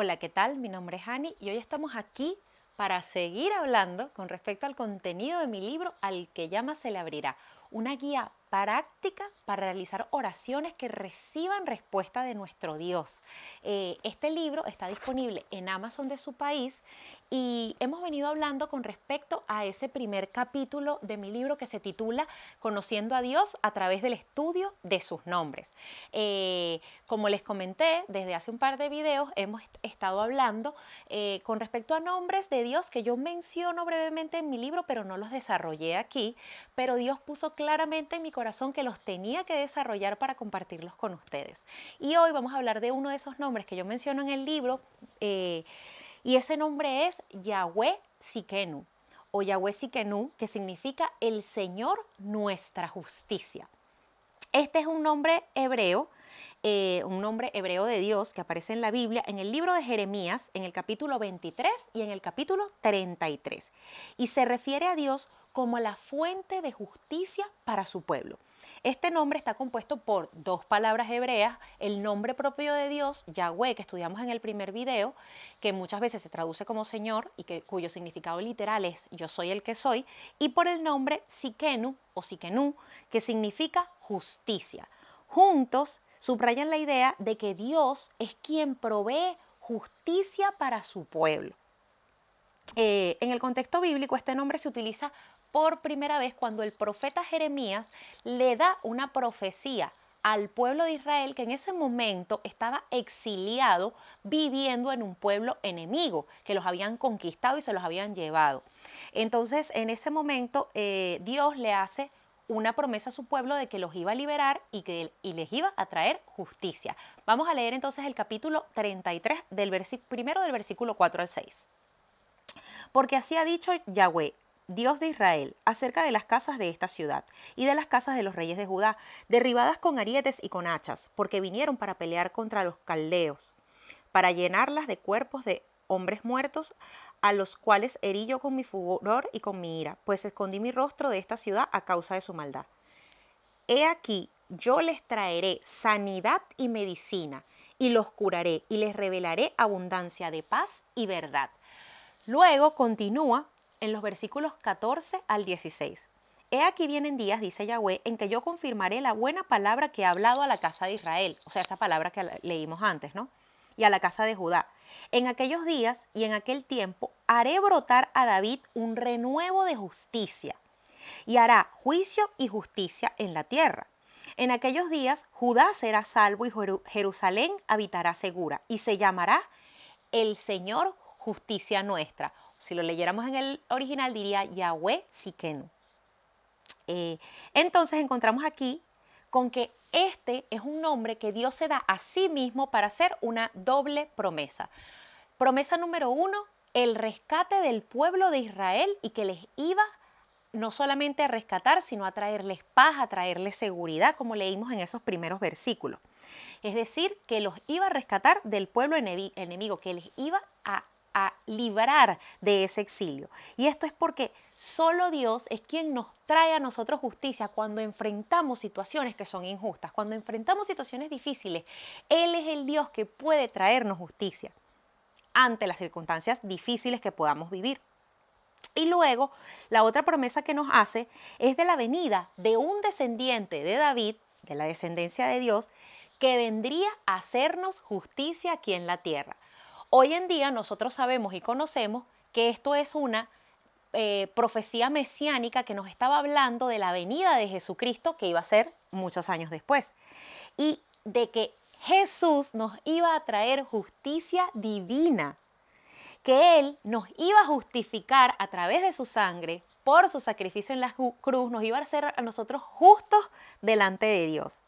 Hola, ¿qué tal? Mi nombre es Ani y hoy estamos aquí para seguir hablando con respecto al contenido de mi libro Al que llama se le abrirá, una guía práctica para realizar oraciones que reciban respuesta de nuestro Dios. Este libro está disponible en Amazon de su país y hemos venido hablando con respecto a ese primer capítulo de mi libro que se titula Conociendo a Dios a través del estudio de sus nombres. Como les comenté, desde hace un par de videos hemos estado hablando con respecto a nombres de Dios que yo menciono brevemente en mi libro, pero no los desarrollé aquí, pero Dios puso claramente en mi corazón que los tenía que desarrollar para compartirlos con ustedes. Y hoy vamos a hablar de uno de esos nombres que yo menciono en el libro, y ese nombre es Yahweh Tsidkenu, o Yahweh Tsidkenu, que significa el Señor nuestra justicia. Este es un nombre hebreo de Dios que aparece en la Biblia, en el libro de Jeremías, en el capítulo 23 y en el capítulo 33. Y se refiere a Dios como la fuente de justicia para su pueblo. Este nombre está compuesto por dos palabras hebreas, el nombre propio de Dios, Yahweh, que estudiamos en el primer video, que muchas veces se traduce como Señor y cuyo significado literal es yo soy el que soy, y por el nombre Tsidkenu o Tsidkenu, que significa justicia. Juntos subrayan la idea de que Dios es quien provee justicia para su pueblo. En el contexto bíblico, este nombre se utiliza por primera vez cuando el profeta Jeremías le da una profecía al pueblo de Israel que en ese momento estaba exiliado viviendo en un pueblo enemigo, que los habían conquistado y se los habían llevado. Entonces, en ese momento, Dios le hace una promesa a su pueblo de que los iba a liberar y les iba a traer justicia. Vamos a leer entonces el capítulo 33 primero del versículo 4 al 6. Porque así ha dicho Yahweh, Dios de Israel, acerca de las casas de esta ciudad y de las casas de los reyes de Judá, derribadas con arietes y con hachas, porque vinieron para pelear contra los caldeos, para llenarlas de cuerpos de hombres muertos, a los cuales herí yo con mi furor y con mi ira, pues escondí mi rostro de esta ciudad a causa de su maldad. He aquí, yo les traeré sanidad y medicina, y los curaré, y les revelaré abundancia de paz y verdad. Luego continúa en los versículos 14 al 16. He aquí vienen días, dice Yahweh, en que yo confirmaré la buena palabra que he hablado a la casa de Israel, o sea, esa palabra que leímos antes, ¿no? Y a la casa de Judá. En aquellos días y en aquel tiempo haré brotar a David un renuevo de justicia y hará juicio y justicia en la tierra. En aquellos días Judá será salvo y Jerusalén habitará segura y se llamará el Señor justicia nuestra. Si lo leyéramos en el original diría Yahweh Tsidkenu. Entonces encontramos aquí con que este es un nombre que Dios se da a sí mismo para hacer una doble promesa. Promesa número 1, el rescate del pueblo de Israel y que les iba no solamente a rescatar, sino a traerles paz, a traerles seguridad, como leímos en esos primeros versículos. Es decir, que los iba a rescatar del pueblo enemigo, que les iba a librar de ese exilio. Y esto es porque solo Dios es quien nos trae a nosotros justicia cuando enfrentamos situaciones que son injustas, cuando enfrentamos situaciones difíciles. Él es el Dios que puede traernos justicia ante las circunstancias difíciles que podamos vivir. Y luego, la otra promesa que nos hace es de la venida de un descendiente de David, de la descendencia de Dios, que vendría a hacernos justicia aquí en la tierra. Hoy en día nosotros sabemos y conocemos que esto es una profecía mesiánica que nos estaba hablando de la venida de Jesucristo que iba a ser muchos años después y de que Jesús nos iba a traer justicia divina, que Él nos iba a justificar a través de su sangre, por su sacrificio en la cruz, nos iba a hacer a nosotros justos delante de Dios.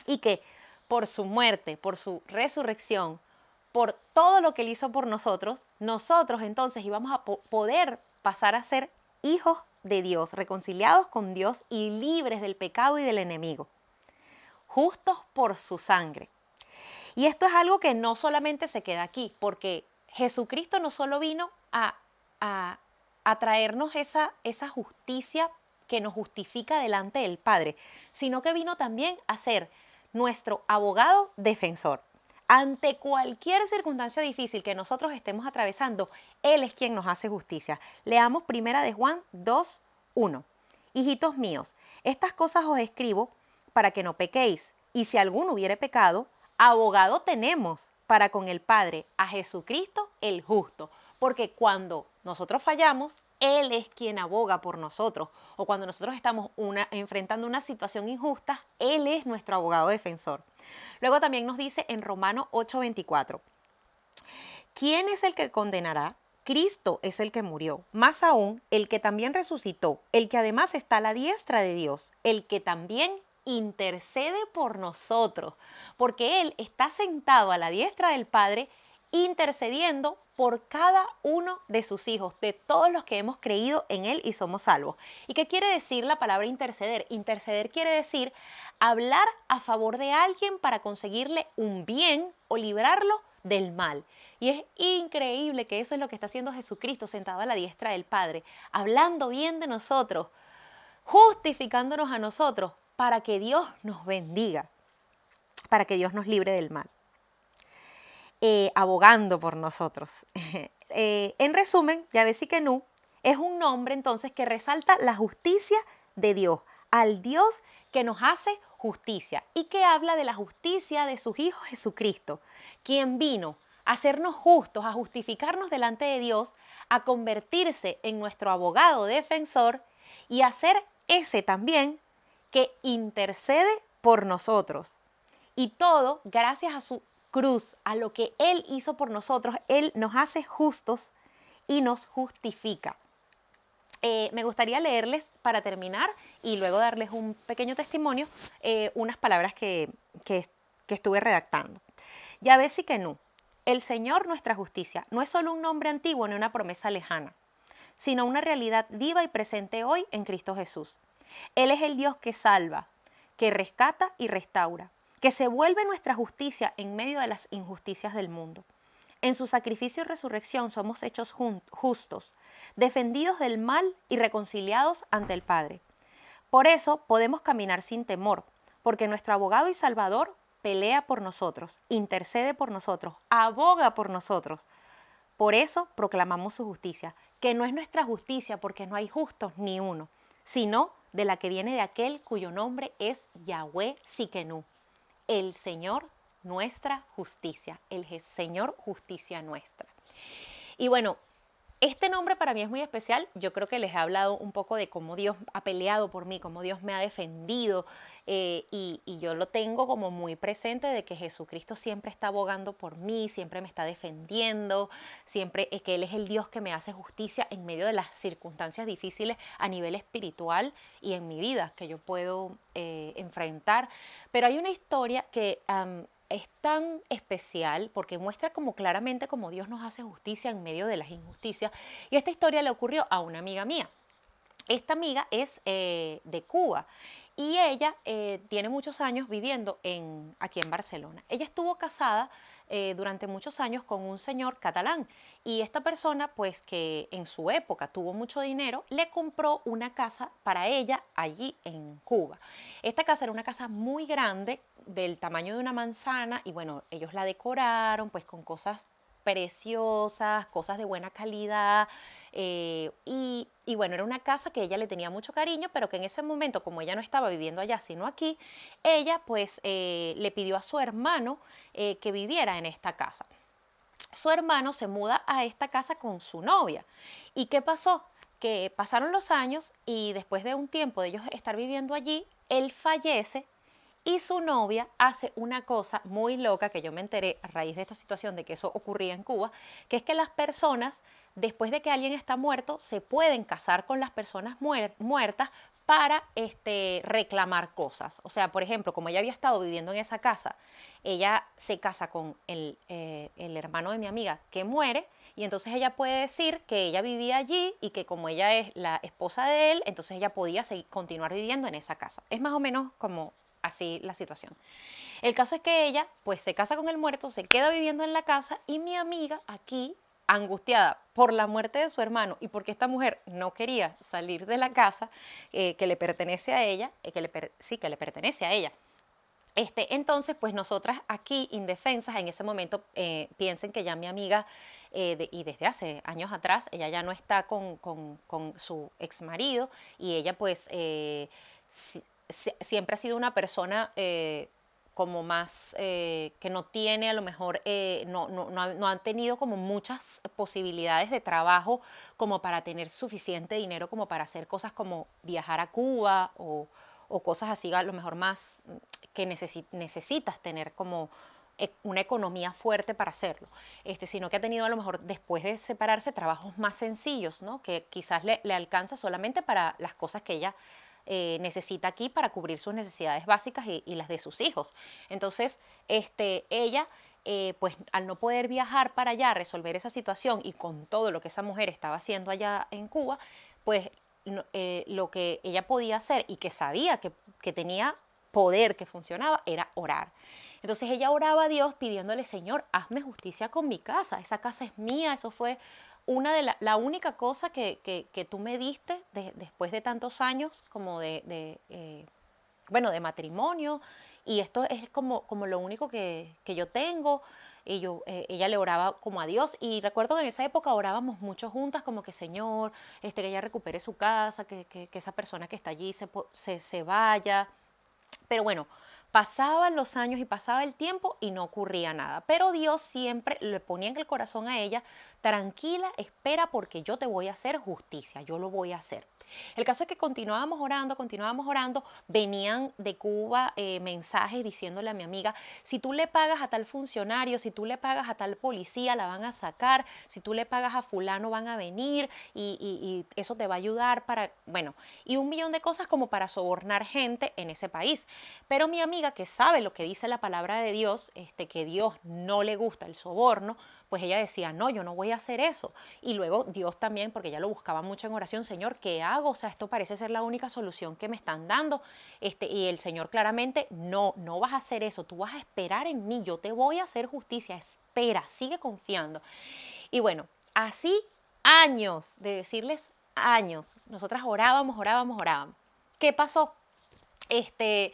Y que por su muerte, por su resurrección, por todo lo que Él hizo por nosotros, nosotros entonces íbamos a poder pasar a ser hijos de Dios, reconciliados con Dios y libres del pecado y del enemigo, justos por su sangre. Y esto es algo que no solamente se queda aquí, porque Jesucristo no solo vino a traernos esa justicia que nos justifica delante del Padre, sino que vino también a ser nuestro abogado defensor. Ante cualquier circunstancia difícil que nosotros estemos atravesando, Él es quien nos hace justicia. Leamos primera de Juan 2:1. Hijitos míos, estas cosas os escribo para que no pequéis. Y si alguno hubiere pecado, abogado tenemos para con el Padre, a Jesucristo el justo. Porque cuando nosotros fallamos, Él es quien aboga por nosotros. O cuando nosotros estamos enfrentando una situación injusta, Él es nuestro abogado defensor. Luego también nos dice en Romanos 8:24, ¿quién es el que condenará? Cristo es el que murió, más aún el que también resucitó, el que además está a la diestra de Dios, el que también intercede por nosotros, porque Él está sentado a la diestra del Padre intercediendo por cada uno de sus hijos, de todos los que hemos creído en Él y somos salvos. ¿Y qué quiere decir la palabra interceder? Interceder quiere decir hablar a favor de alguien para conseguirle un bien o librarlo del mal. Y es increíble que eso es lo que está haciendo Jesucristo sentado a la diestra del Padre, hablando bien de nosotros, justificándonos a nosotros para que Dios nos bendiga, para que Dios nos libre del mal. Abogando por nosotros. En resumen, Yahvé Tsidkenu es un nombre entonces que resalta la justicia de Dios, al Dios que nos hace justicia y que habla de la justicia de su Hijo Jesucristo, quien vino a hacernos justos, a justificarnos delante de Dios, a convertirse en nuestro abogado defensor y a ser ese también que intercede por nosotros. Y todo gracias a su cruz, a lo que Él hizo por nosotros. Él nos hace justos y nos justifica. Me gustaría leerles para terminar y luego darles un pequeño testimonio, unas palabras que estuve redactando. Yahvé Tsidkenu, el Señor nuestra justicia, no es solo un nombre antiguo ni una promesa lejana, sino una realidad viva y presente hoy en Cristo Jesús. Él es el Dios que salva, que rescata y restaura, que se vuelve nuestra justicia en medio de las injusticias del mundo. En su sacrificio y resurrección somos hechos justos, defendidos del mal y reconciliados ante el Padre. Por eso podemos caminar sin temor, porque nuestro abogado y salvador pelea por nosotros, intercede por nosotros, aboga por nosotros. Por eso proclamamos su justicia, que no es nuestra justicia porque no hay justos ni uno, sino de la que viene de aquel cuyo nombre es Yahvé Tsidkenu, el Señor nuestra justicia, el Señor justicia nuestra. Y bueno, este nombre para mí es muy especial. Yo creo que les he hablado un poco de cómo Dios ha peleado por mí, cómo Dios me ha defendido, y yo lo tengo como muy presente de que Jesucristo siempre está abogando por mí, siempre me está defendiendo, siempre es que Él es el Dios que me hace justicia en medio de las circunstancias difíciles a nivel espiritual y en mi vida que yo puedo enfrentar. Pero hay una historia que es tan especial porque muestra como claramente cómo Dios nos hace justicia en medio de las injusticias. Y esta historia le ocurrió a una amiga mía. Esta amiga es de Cuba y ella tiene muchos años viviendo aquí en Barcelona. Ella estuvo casada durante muchos años con un señor catalán y esta persona, pues que en su época tuvo mucho dinero, le compró una casa para ella allí en Cuba. Esta casa era una casa muy grande, del tamaño de una manzana, y bueno, ellos la decoraron pues con cosas preciosas, cosas de buena calidad, y bueno, era una casa que ella le tenía mucho cariño, pero que en ese momento, como ella no estaba viviendo allá, sino aquí, ella pues le pidió a su hermano que viviera en esta casa. Su hermano se muda a esta casa con su novia. ¿Y qué pasó? Que pasaron los años y después de un tiempo de ellos estar viviendo allí, él fallece. Y su novia hace una cosa muy loca que yo me enteré a raíz de esta situación de que eso ocurría en Cuba, que es que las personas, después de que alguien está muerto, se pueden casar con las personas muertas para reclamar cosas. O sea, por ejemplo, como ella había estado viviendo en esa casa, ella se casa con el hermano de mi amiga que muere, y entonces ella puede decir que ella vivía allí y que como ella es la esposa de él, entonces ella podía continuar viviendo en esa casa. Es más o menos como así la situación. El caso es que ella pues se casa con el muerto, se queda viviendo en la casa, y mi amiga aquí, angustiada por la muerte de su hermano y porque esta mujer no quería salir de la casa que le pertenece a ella, que le pertenece a ella, Entonces, pues nosotras aquí indefensas en ese momento, piensen que ya mi amiga, y desde hace años atrás, ella ya no está con su ex marido y ella pues siempre ha sido una persona como más que no tiene a lo mejor, no han tenido como muchas posibilidades de trabajo como para tener suficiente dinero como para hacer cosas como viajar a Cuba o cosas así, a lo mejor más que necesitas tener como una economía fuerte para hacerlo, sino que ha tenido a lo mejor después de separarse trabajos más sencillos, ¿no? Que quizás le alcanza solamente para las cosas que ella necesita aquí para cubrir sus necesidades básicas y las de sus hijos. Entonces, ella, pues al no poder viajar para allá, resolver esa situación y con todo lo que esa mujer estaba haciendo allá en Cuba, pues lo que ella podía hacer y que sabía que tenía poder, que funcionaba, era orar. Entonces ella oraba a Dios pidiéndole, Señor, hazme justicia con mi casa, esa casa es mía, eso fue una de la única cosa que tú me diste después de tantos años como bueno, de matrimonio, y esto es como lo único que yo tengo. Y ella le oraba como a Dios, y recuerdo que en esa época orábamos mucho juntas, como que Señor, que ella recupere su casa, que esa persona que está allí se vaya. Pero bueno, pasaban los años y pasaba el tiempo y no ocurría nada. Pero Dios siempre le ponía en el corazón a ella, tranquila, espera porque yo te voy a hacer justicia, yo lo voy a hacer. El caso es que continuábamos orando, venían de Cuba mensajes diciéndole a mi amiga, si tú le pagas a tal funcionario, si tú le pagas a tal policía, la van a sacar, si tú le pagas a fulano, van a venir y eso te va a ayudar para, bueno, y un millón de cosas como para sobornar gente en ese país. Pero mi amiga, que sabe lo que dice la palabra de Dios, que Dios no le gusta el soborno, pues ella decía, no, yo no voy a hacer eso. Y luego Dios también, porque ella lo buscaba mucho en oración, Señor, ¿qué hago? O sea, esto parece ser la única solución que me están dando. Y el Señor claramente, no, no vas a hacer eso, tú vas a esperar en mí, yo te voy a hacer justicia, espera, sigue confiando. Y bueno, así años, de decirles años, nosotras orábamos. ¿Qué pasó? Este,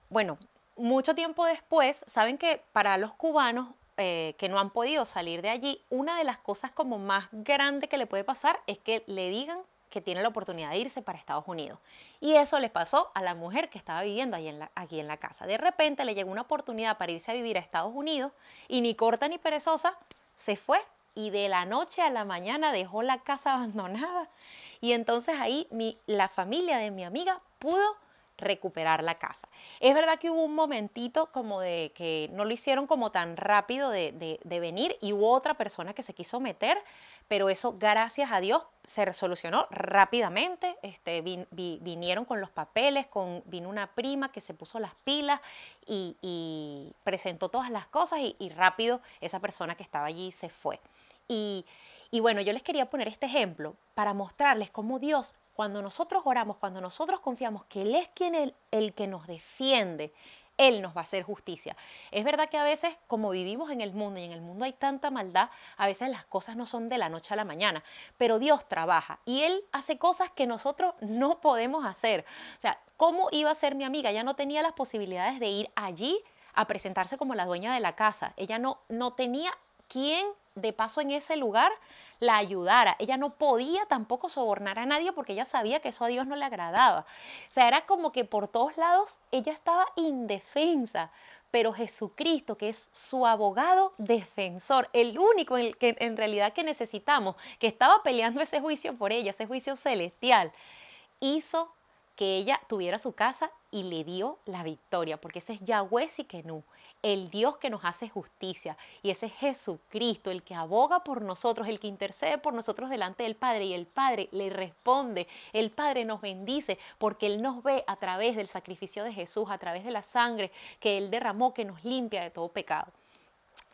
bueno, mucho tiempo después, saben que para los cubanos que no han podido salir de allí, una de las cosas como más grande que le puede pasar es que le digan que tiene la oportunidad de irse para Estados Unidos. Y eso le pasó a la mujer que estaba viviendo aquí en la casa. De repente le llegó una oportunidad para irse a vivir a Estados Unidos y ni corta ni perezosa se fue y de la noche a la mañana dejó la casa abandonada. Y entonces ahí la familia de mi amiga pudo recuperar la casa. Es verdad que hubo un momentito como de que no lo hicieron como tan rápido de venir y hubo otra persona que se quiso meter, pero eso gracias a Dios se resolucionó rápidamente. Vinieron con los papeles, vino una prima que se puso las pilas y presentó todas las cosas y rápido esa persona que estaba allí se fue. Y, y bueno, yo les quería poner este ejemplo para mostrarles cómo Dios, cuando nosotros oramos, cuando nosotros confiamos que Él es el que nos defiende, Él nos va a hacer justicia. Es verdad que a veces, como vivimos en el mundo y en el mundo hay tanta maldad, a veces las cosas no son de la noche a la mañana, pero Dios trabaja y Él hace cosas que nosotros no podemos hacer. O sea, ¿cómo iba a ser mi amiga? Ella no tenía las posibilidades de ir allí a presentarse como la dueña de la casa. Ella no tenía quien de paso en ese lugar la ayudara. Ella no podía tampoco sobornar a nadie porque ella sabía que eso a Dios no le agradaba. O sea, era como que por todos lados ella estaba indefensa. Pero Jesucristo, que es su abogado defensor, el único en realidad que necesitamos, que estaba peleando ese juicio por ella, ese juicio celestial, hizo que ella tuviera su casa y le dio la victoria, porque ese es Yahweh Siquenú, el Dios que nos hace justicia, y ese es Jesucristo, el que aboga por nosotros, el que intercede por nosotros delante del Padre, y el Padre le responde, el Padre nos bendice, porque Él nos ve a través del sacrificio de Jesús, a través de la sangre que Él derramó, que nos limpia de todo pecado.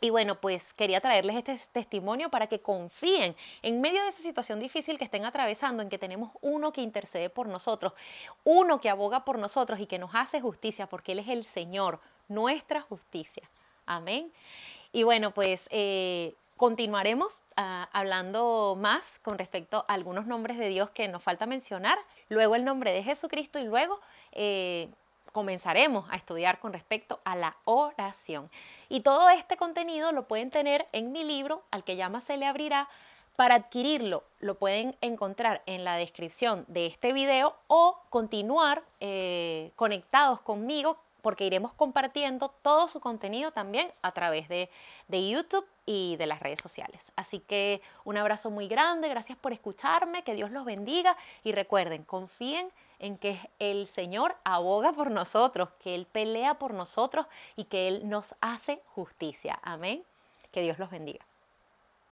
Y bueno, pues quería traerles este testimonio para que confíen en medio de esa situación difícil que estén atravesando, en que tenemos uno que intercede por nosotros, uno que aboga por nosotros y que nos hace justicia, porque Él es el Señor, nuestra justicia. Amén. Y bueno, pues continuaremos hablando más con respecto a algunos nombres de Dios que nos falta mencionar, luego el nombre de Jesucristo y luego comenzaremos a estudiar con respecto a la oración. Y todo este contenido lo pueden tener en mi libro, Al que llama se le abrirá. Para adquirirlo, lo pueden encontrar en la descripción de este video o continuar conectados conmigo porque iremos compartiendo todo su contenido también a través de YouTube y de las redes sociales. Así que un abrazo muy grande, gracias por escucharme, que Dios los bendiga y recuerden, confíen en que el Señor aboga por nosotros, que Él pelea por nosotros y que Él nos hace justicia. Amén. Que Dios los bendiga.